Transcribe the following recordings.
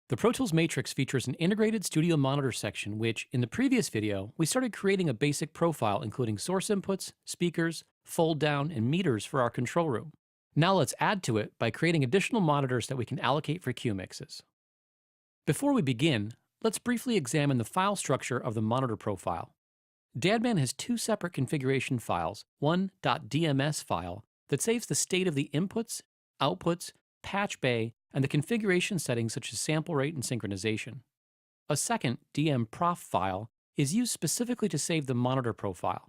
The Pro Tools Matrix features an integrated studio monitor section which, in the previous video, we started creating a basic profile including source inputs, speakers, fold down, and meters for our control room. Now let's add to it by creating additional monitors that we can allocate for cue mixes. Before we begin, let's briefly examine the file structure of the monitor profile. DADman has two separate configuration files, one .dms file that saves the state of the inputs, outputs, patch bay, and the configuration settings such as sample rate and synchronization. A second dmprof file is used specifically to save the monitor profile.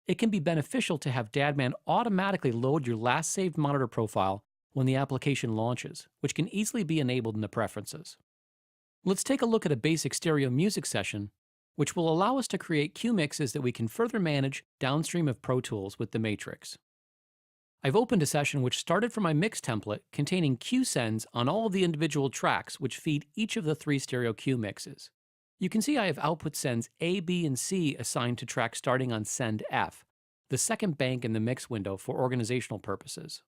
It can be beneficial to have DADman automatically load your last saved monitor profile when the application launches, which can easily be enabled in the preferences. Let's take a look at a basic stereo music session, which will allow us to create cue mixes that we can further manage downstream of Pro Tools with the Matrix. I've opened a session which started from my mix template containing cue sends on all of the individual tracks which feed each of the three stereo cue mixes. You can see I have output sends A, B, and C assigned to tracks starting on send F, the second bank in the mix window for organizational purposes.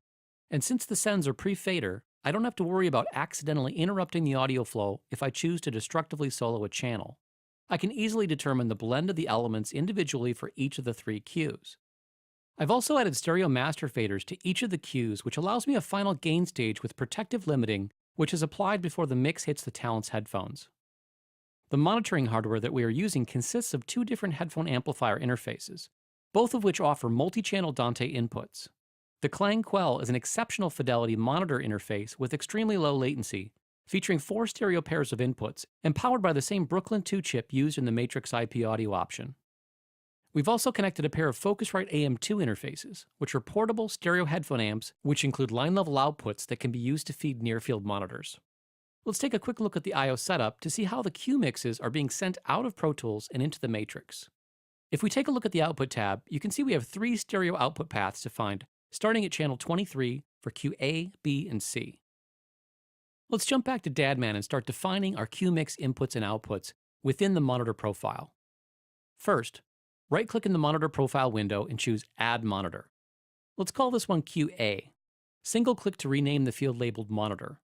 And since the sends are pre-fader, I don't have to worry about accidentally interrupting the audio flow if I choose to destructively solo a channel. I can easily determine the blend of the elements individually for each of the three cues. I've also added stereo master faders to each of the cues, which allows me a final gain stage with protective limiting, which is applied before the mix hits the talent's headphones. The monitoring hardware that we are using consists of two different headphone amplifier interfaces, both of which offer multi-channel Dante inputs. The Clang Quell is an exceptional fidelity monitor interface with extremely low latency, featuring 4 stereo pairs of inputs and powered by the same Brooklyn 2 chip used in the Matrix IP audio option. We've also connected a pair of Focusrite AM2 interfaces, which are portable stereo headphone amps which include line-level outputs that can be used to feed near-field monitors. Let's take a quick look at the I/O setup to see how the cue mixes are being sent out of Pro Tools and into the Matrix. If we take a look at the Output tab, you can see we have 3 stereo output paths defined, starting at channel 23 for cue A, B, and C. Let's jump back to DADman and start defining our cue mix inputs and outputs within the monitor profile. First, right-click in the monitor profile window and choose Add Monitor. Let's call this one Cue A. Single-click to rename the field labeled Monitor.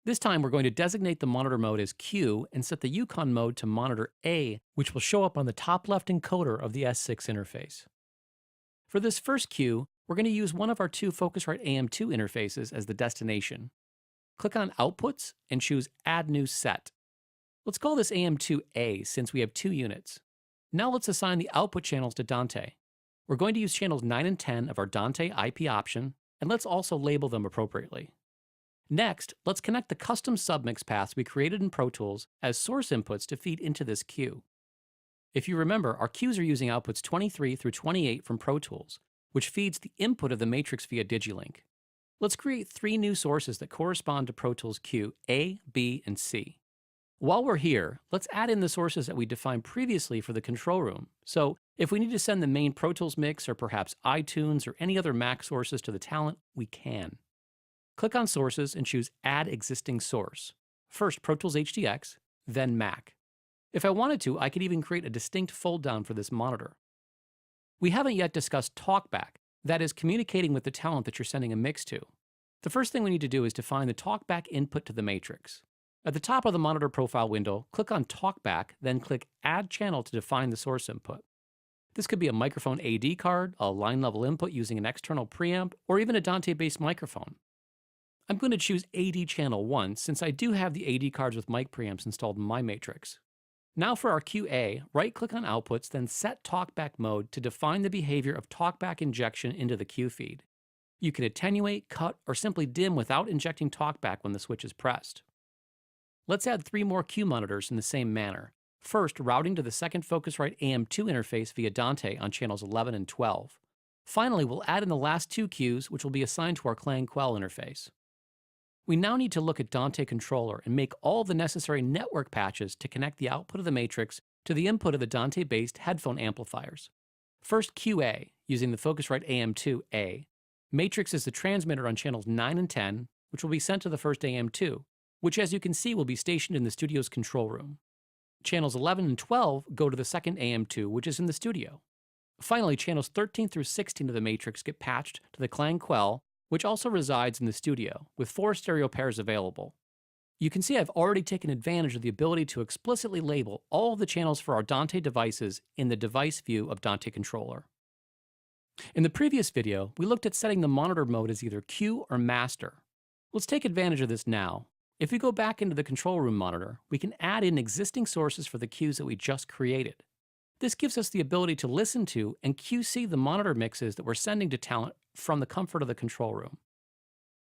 This time we're going to designate the monitor mode as Q and set the Yukon mode to Monitor A, which will show up on the top left encoder of the S6 interface. For this first cue, we're going to use one of our 2 Focusrite AM2 interfaces as the destination. Click on Outputs and choose Add New Set. Let's call this AM2A since we have 2 units. Now let's assign the output channels to Dante. We're going to use channels 9 and 10 of our Dante IP option, and let's also label them appropriately. Next, let's connect the custom submix paths we created in Pro Tools as source inputs to feed into this cue. If you remember, our cues are using outputs 23 through 28 from Pro Tools, which feeds the input of the Matrix via Digilink. Let's create 3 new sources that correspond to Pro Tools cue A, B, and C. While we're here, let's add in the sources that we defined previously for the control room. So if we need to send the main Pro Tools mix or perhaps iTunes or any other Mac sources to the talent, we can. Click on Sources and choose Add Existing Source. First Pro Tools HDX, then Mac. If I wanted to, I could even create a distinct fold down for this monitor. We haven't yet discussed TalkBack, that is communicating with the talent that you're sending a mix to. The first thing we need to do is define the TalkBack input to the Matrix. At the top of the monitor profile window, click on TalkBack, then click Add Channel to define the source input. This could be a microphone AD card, a line-level input using an external preamp, or even a Dante-based microphone. I'm going to choose AD Channel 1 since I do have the AD cards with mic preamps installed in my Matrix. Now for our cue A, right-click on Outputs, then set TalkBack mode to define the behavior of TalkBack injection into the cue feed. You can attenuate, cut, or simply dim without injecting TalkBack when the switch is pressed. Let's add 3 more cue monitors in the same manner. First, routing to the second Focusrite AM2 interface via Dante on channels 11 and 12. Finally, we'll add in the last 2 cues, which will be assigned to our Clang Quell interface. We now need to look at Dante Controller and make all the necessary network patches to connect the output of the Matrix to the input of the Dante-based headphone amplifiers. First QA, using the Focusrite AM2A. Matrix is the transmitter on channels 9 and 10, which will be sent to the first AM2, which as you can see will be stationed in the studio's control room. Channels 11 and 12 go to the second AM2, which is in the studio. Finally, channels 13 through 16 of the Matrix get patched to the Clang Quell, which also resides in the studio, with 4 stereo pairs available. You can see I've already taken advantage of the ability to explicitly label all of the channels for our Dante devices in the device view of Dante Controller. In the previous video, we looked at setting the monitor mode as either Q or master. Let's take advantage of this now. If we go back into the control room monitor, we can add in existing sources for the cues that we just created. This gives us the ability to listen to and QC the monitor mixes that we're sending to talent from the comfort of the control room.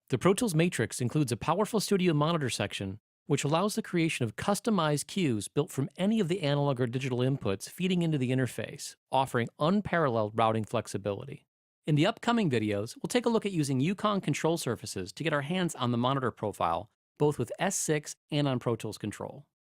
The Pro Tools Matrix includes a powerful studio monitor section, which allows the creation of customized cues built from any of the analog or digital inputs feeding into the interface, offering unparalleled routing flexibility. In the upcoming videos, we'll take a look at using Yukon control surfaces to get our hands on the monitor profile, both with S6 and on Pro Tools Control.